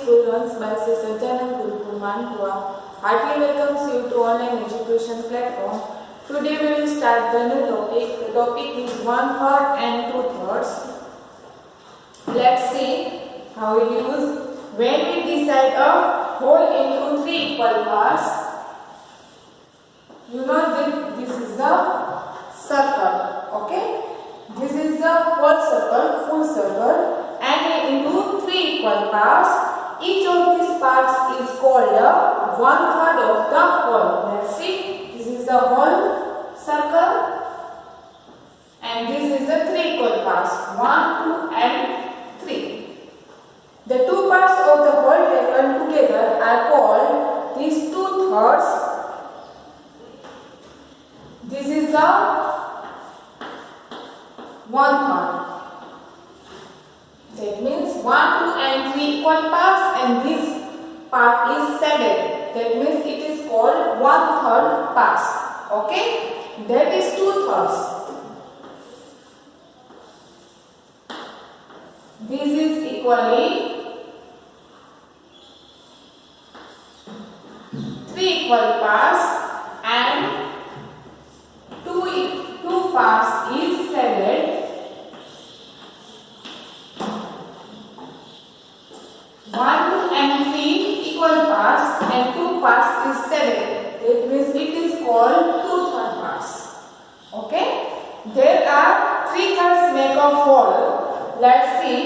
School runs by Sri Sajjanand Gurukul Manpua heartily welcomes you to online education platform. Today we will start the new topic. The topic is 1/3 and 2/3. Let's see how we use. When we decide a whole into 3 equal parts, you know that this is the circle, okay? This is the whole circle, full circle, and into 3 equal parts. Each of these parts is called a 1/3 of the whole. Let's see. This is the whole circle, and this is the 3 equal parts, 1, 2, and 3. The 2 parts of the whole taken together are called these 2/3. This is the 1/3. That means 1, 2, and 3 equal parts, and this part is shaded. That means it is called 1/3 parts. Okay? That is 2/3. This is equally 3 equal parts, and 2 parts is shaded. 1, 2, and 3 equal parts, and 2 parts is shaded. That means it is called 2/3 parts. Okay? There are 3 thirds make a whole. Let's see.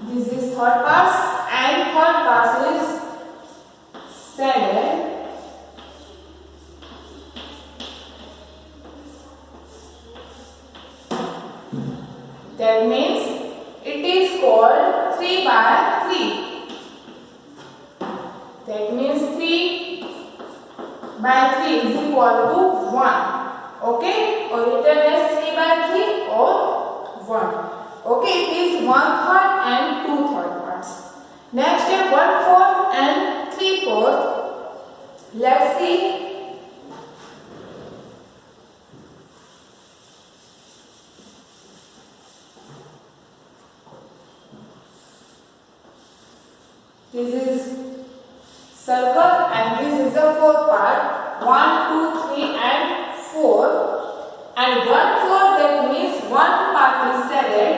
This is third parts, and third parts is shaded. That means it is called 3/3. That means 3/3 is equal to 1. Okay? Or written as 3/3 or 1. Okay? It is 1/3 and 2/3 parts. Next is 1/4 and 3/4. Let's see. This is circle, and this is the fourth part. 1, 2, 3, and 4. And 1/4, that means 1 part is shaded.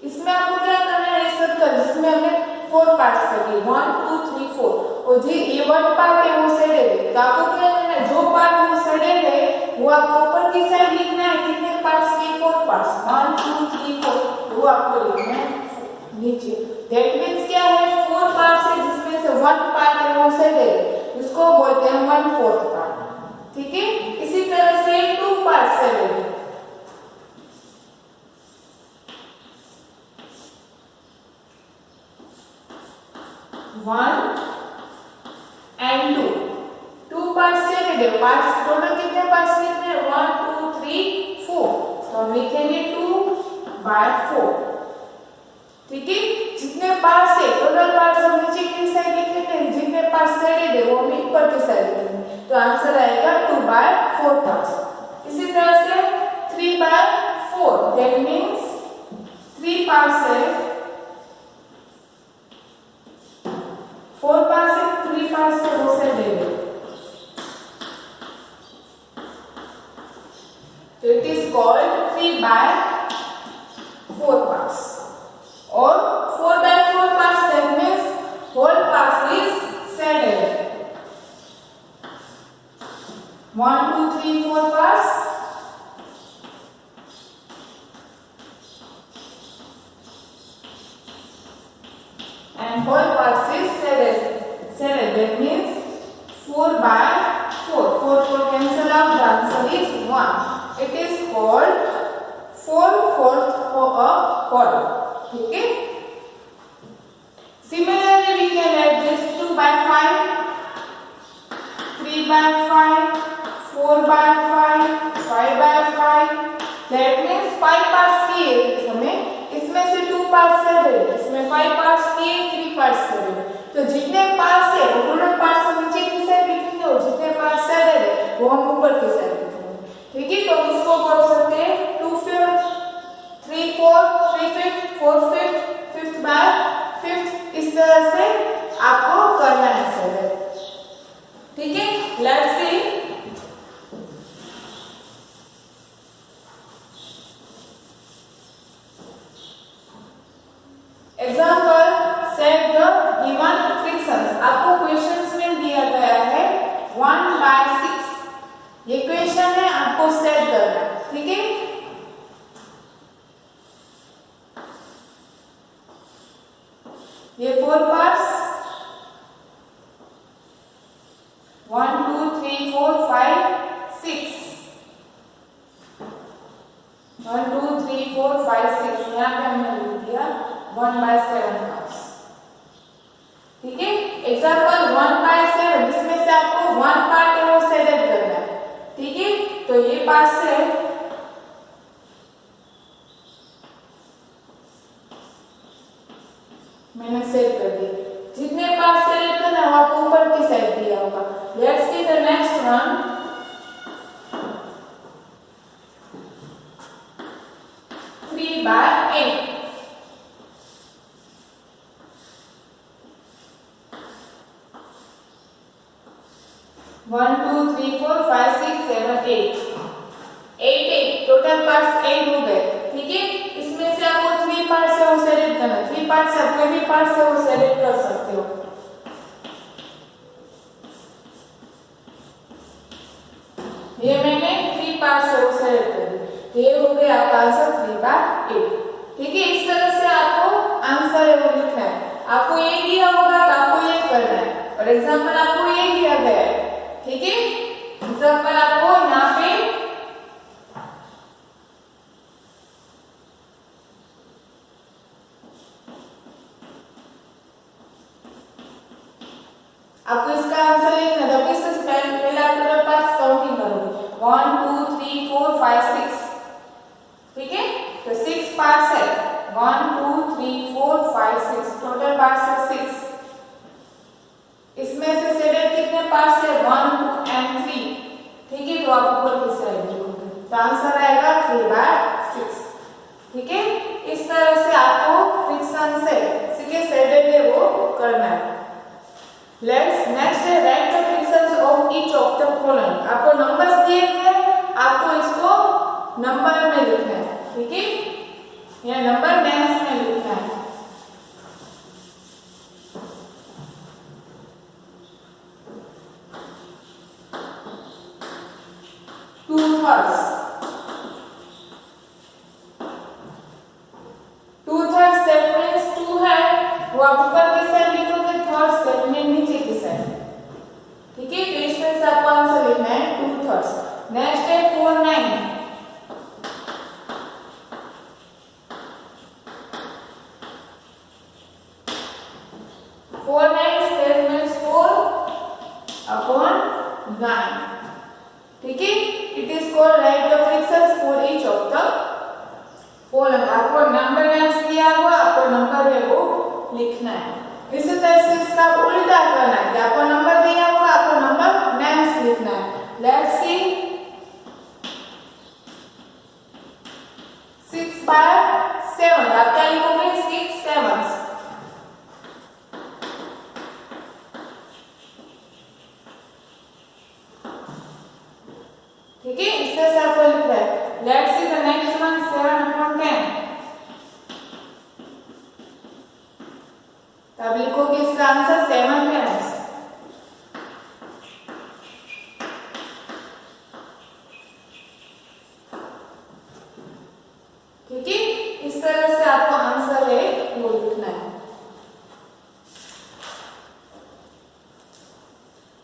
इसमें आपको क्या करना है? Circle जिसमें हमने 4 parts कर दिए, 1, 2, 3, 4, और जो ये 1 पार्ट है वो shaded है. तो आपको क्या करना है? जो पार्ट वो shaded है वो आपको ऊपर की साइड लिखना है. कितने पार्ट्स के? 4 पार्ट्स, 1, 2, 3, 4, वो आपको लिखना है नीचे. That means क्या है? 4 पार्ट्स है जिसमें से 1 पार्ट है वो shaded, उसको बोलते हैं 1/4 पार्ट. ठीक है? इसी तरह से 2 पार्ट्स shaded है. 1 and 2 पार्ट्स shaded है. पार्ट्स टोटल कितने पार्ट्स लिखने हैं? 1, 2, 3, 4. तो हम लिखेंगे 2/4. ठीक है? जितने पार्ट्स है टोटल पार्ट्स हम नीचे की साइड लिख लेते हैं, जितने पार्ट्स shaded है वो हम ऊपर की साइड लिखेंगे. तो आंसर आएगा 2/4 पार्ट्स. इसी तरह से 3/4. दैट मींस 3 पार्ट्स है, 4 पार्ट्स है, 3 पार्ट्स है वो shaded है. तो it is called 3/4 parts. Or 4/4 parts, that means whole parts is shaded. 1, 2, 3, 4 parts. And whole parts is shaded. That means 4/4. 4 cancel out. The answer is 1. It is called 4/4 for a whole. Okay? Similarly, we can add this 2/5, 3/5, 4/5, 5/5. That means 5 parts किए हमें, इसमें से 2 parts shaded, इसमें 5 parts किए, 3 parts shaded. तो जितने parts है वो टोटल पार्ट्स हम नीचे की साइड लिखेंगे, और जितने पार्ट्स shaded है वो हम ऊपर की साइड लिखेंगे. ठीक है, तो इसको बोल सकते हैं 2/5, 3/4, 3/5, 4/5, 5/5, इस तरह से आपको करना है सर। ठीक है, let's see. Example, set the given frictions. आपको क्वेश्चंस में दिया गया है 1/6, ये क्वेश्चन है, आपको सेट करना है। ठीक है, ये 4 पार्ट्स 1 2 3 4 5 6, 1 2 3 4 5 6, यहाँ पे हमने लिख दिया 1/7 पार्ट्स। ठीक है, एग्जाम्पल 1/7, जिसमें से आपको 1 पार्ट है वो सेलेक्ट करना है। ठीक है, तो ये पार्ट से मैंने सेट कर दिया। जितने पार्ट सेलेक्ट करना है वो आपको ऊपर की साइड दिया होगा। Let's see the next one. 3/8, 1 2 3 4 5 6 7 8, 8 total parts 8 हो गए। ठीक है, इसमें से आपको 3 पार्ट से वो सेलेक्ट करना है। 3 पार्ट से आप कोई भी पार्ट से वो सेलेक्ट कर सकते हो। ये मैंने 3 पार्ट से वो सेलेक्ट कर दिया, तो ये हो गया आपका आंसर 3/8। ठीक है, इस तरह से आपको आंसर है वो लिखना है। आपको ये दिया होगा तो आपको ये करना है, और एग्जाम्पल आपको ये दिया गया है। ठीक है, एग्जाम्पल आपको यहाँ पे आपको इसका आंसर लिखना है। तो इससे पहले आप टोटल पार्ट्स काउंटिंग करोगे 1 2 3 4 5 6। ठीक है, तो 6 पार्ट्स है, 1 2 3 4 5 6, टोटल पार्ट्स है 6। इसमें से सेलेक्ट कितने पार्ट्स है 1 2 and 3। ठीक है, तो आप ऊपर की साइड लिखोगे, तो आंसर आएगा 3/6। ठीक है, इस तरह से आपको फ्रिक्शन से सीधे सेडेड है वो करना है। नेक्स्ट है right the frictions of each of the following. आपको नंबर्स दिए हैं, आपको इसको नंबर में लिखना है। ठीक है, या नंबर नेम्स में लिखना है। टू थर्ड्स दैट मींस 2 है वो आप ऊपर की साइड लिखोगे, थर्ड्स दैट मींस नीचे की साइड। ठीक है, तो इसमें से आपको आंसर लिखना है 2 थर्ड्स। नेक्स्ट है 4 9, 4 9 that means 4/9। ठीक है, it is called right the frictions for each of the following. आपको नंबर नेम्स दिया हुआ, आपको नंबर है वो लिखना है। इसी तरह से इसका उल्टा करना है कि आपको नंबर दिया होगा, आपको नंबर नेम्स लिखना है। लेट्स सी 6/7, आप क्या लिखोगे 6 7s। ठीक है, इस तरह से आपको लिखना है। Let's see the next one 7/10। तब लिखोगे इसका आंसर 7 10s। ठीक है, इस तरह से आपको आंसर है वो लिखना है।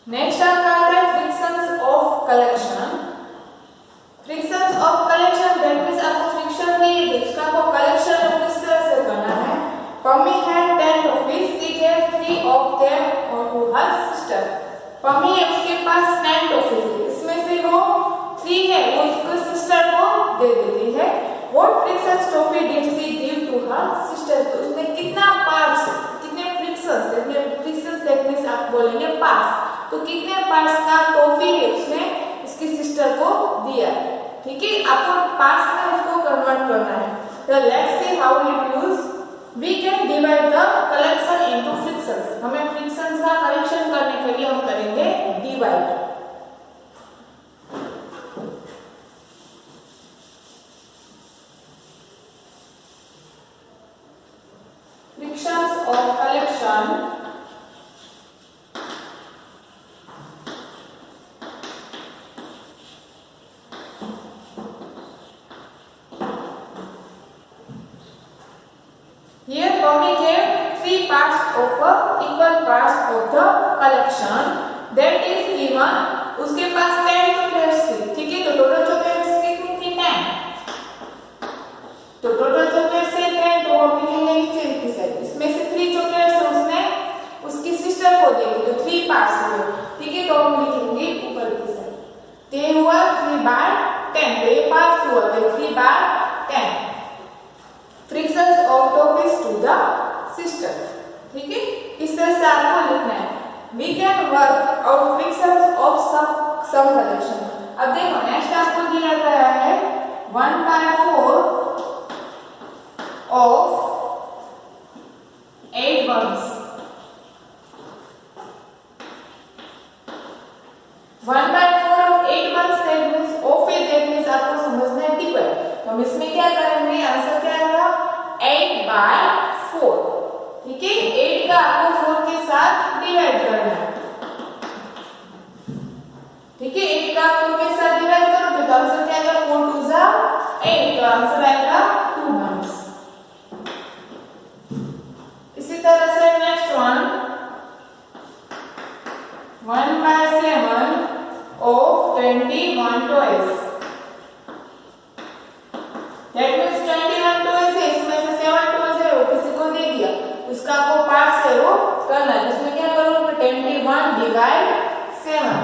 नेक्स्ट आपका आता है frictions of collection. Frictions of collection that means आपको फ्रिक्शन दिए गए, उसका आपको कलेक्शन किस तरह से करना है। Pammi had 10 toffees, she gave 3 of them to her sister। Pammi है उसके पास 10 टॉफीज है, इसमें से वो 3 है वो उसके सिस्टर को दे देती है। What frictions toffee did she give to her sister? तो उसने कितना पार्ट्स, कितने फ्रिक्शंस दैट मींस आप बोलेंगे पार्ट्स, तो कितने पार्ट्स का टॉफी है उसने उसकी सिस्टर को दिया। ठीक है, आपको पार्ट्स में उसको कन्वर्ट करना है। तो let's see how it use. We can divide the collection into fractions. हमें फ्रिक्शंस का कलेक्शन करने के लिए हम करेंगे divide. Frictions of collection here we have three parts of equal parts of the collection that is given। उसके पास 10 chocolates थी, ठीक है, तो टोटल चॉकलेट्स कितनी थी 10। तो टोटल चॉकलेट्स है 10, तो हम लिखेंगे नीचे की साइड। इसमें से 3 चॉकलेट्स उसने उसकी सिस्टर को दी, तो 3 पार्ट्स हुए, ठीक है, तो हम लिखेंगे ऊपर की साइड। ते हुआ 3/10, तो ये पार्ट्स हुआ तो 3/10 fractions of toffees to the sister, ठीक है। इस तरह से आपको लिखना है। We can work out fractions of some collection. अब देखो नेक्स्ट आपको दिया गया है 1/4 of 8 ones। 1/4 of 8 ones that means of a, that means आपको समझना है डिवाइड। तो हम इसमें क्या करेंगे, आंसर क्या आएगा 8/4, ठीक है। 8 का आपको 4 के साथ डिवाइड करना है, ठीक है। 8 का 4 के साथ डिवाइड करोगे तो आंसर क्या आएगा 4 2 जा 8, तो आंसर आएगा 2 ones। इसी तरह से next one 1/7 of 21 toys। That means 21 toys है, इसमें से 7 toys है वो किसी को दे दिया, उसका आपको पार्ट से वो करना है। इसमें क्या करोगे 21 डिवाइड 7,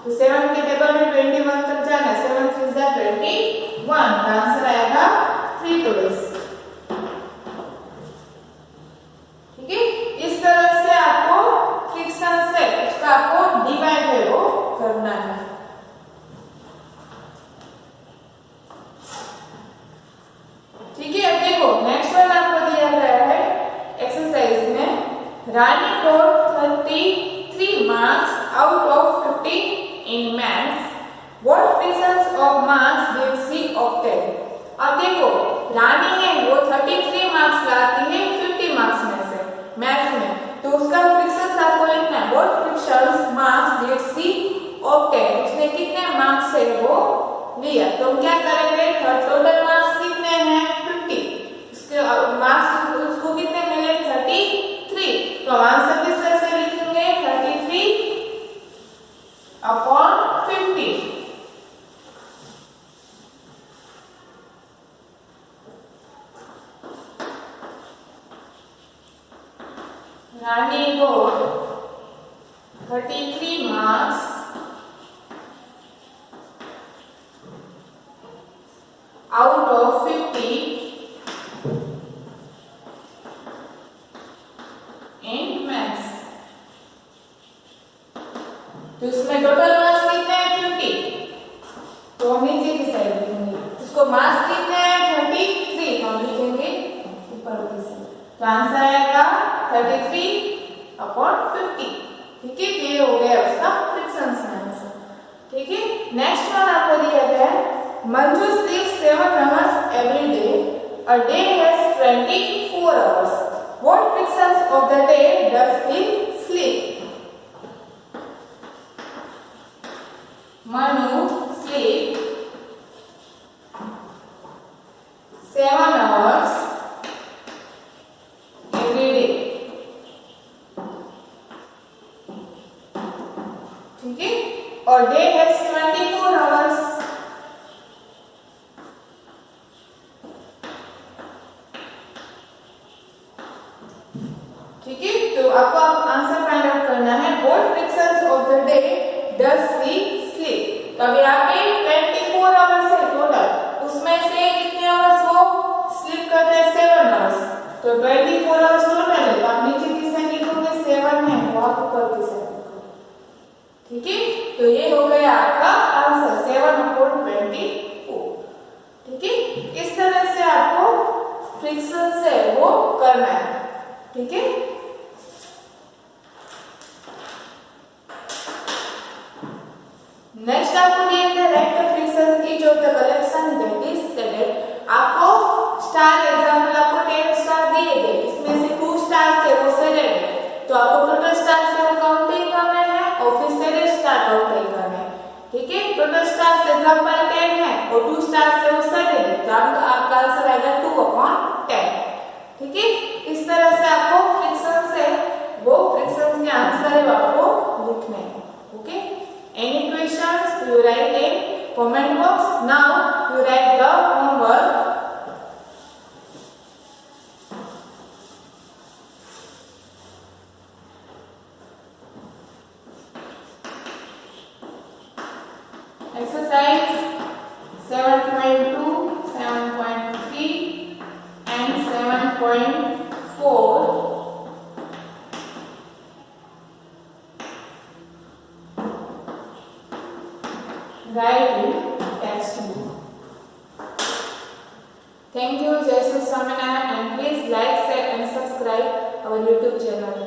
तो 7 के टेबल में 21 तक जाना है, 7 3 जा 21, आंसर आएगा 3 toys, ठीक है। इस तरह से आपको फ्रिक्शन से उसका आपको डिवाइड है वो करना है, ठीक है। अब देखो नेक्स्ट वन आपको दिया गया है एक्सरसाइज में। रानी got 33 marks out of 50 in maths। What fractions of marks did she obtain? अब देखो रानी है वो 33 मार्क्स लाती है 50 मार्क्स में से मैथ्स में, तो उसका फ्रिक्शंस आपको लिखना है। What frictions marks did she obtain, उसने कितने मार्क्स से वो लिया। तो हम क्या करेंगे, टोटल मार्क्स कितने हैं 50, उसके मार्क्स उसको कितने मिले 33, तो आंसर किस तरह से लिखेंगे 33/50। रानी got 33 marks out of 50 in maths। तो इसमें टोटल मार्क्स कितने हैं 50, तो हम नीचे की साइड लिखेंगे। इसको मार्क्स कितने हैं 33, तो हम लिखेंगे ऊपर की साइड, तो आंसर आएगा 33/50, ठीक है। ये हो गया उसका फ्रिक्शंस आंसर, ठीक है। नेक्स्ट वन आपको दिया गया है Manju sleeps 7 hours every day, a day has 24 hours। What fractions of the day does he sleep? Manu sleep 7 hours every day, ठीक है, और डे हैज 24 आवर्स, ठीक है। तो आपको आंसर फाइंड आउट करना है what frictions of the day does she sleep. तो अभी यहाँ पे 24 आवर्स है टोटल, उसमें से कितने आवर्स वो स्लीप करते हैं 7 आवर्स, तो 24 आवर्स टोटल है। तो आप नीचे की साइड लिखोगे 7 है, तो आप ऊपर की साइड लिखोगे, ठीक है। तो ये हो गया आपका आंसर 7/24। ठीक है, इस तरह से आपको फ्रिक्शन से वो करना है। ठीक है, नेक्स्ट आपको दिया गया right the friction each of the collection that is select. आपको स्टार एग्जांपल आपको 10 स्टार दिए गए, इसमें से 2 स्टार थे वो सेलेक्ट है, तो आपको टोटल स्टार से वो काउंटिंग करना है और फिर सेलेक्ट स्टार काउंटिंग करना है। ठीक है, टोटल स्टार से एग्जांपल 10 है और 2 स्टार से वो सेलेक्ट है, तो आपका आंसर आएगा 2/10। ठीक है, इस तरह से आपको फ्रिक्शन से वो फ्रिक्शन के आंसर है आपको लिखने हैं। Okay, any questions you write in comment box. Now you write the homework. Exercise 7.2, 7.3 and 7.4. Write in textbook. Thank you, Jai Shri Swaminarayan, and please like, share and subscribe our YouTube channel.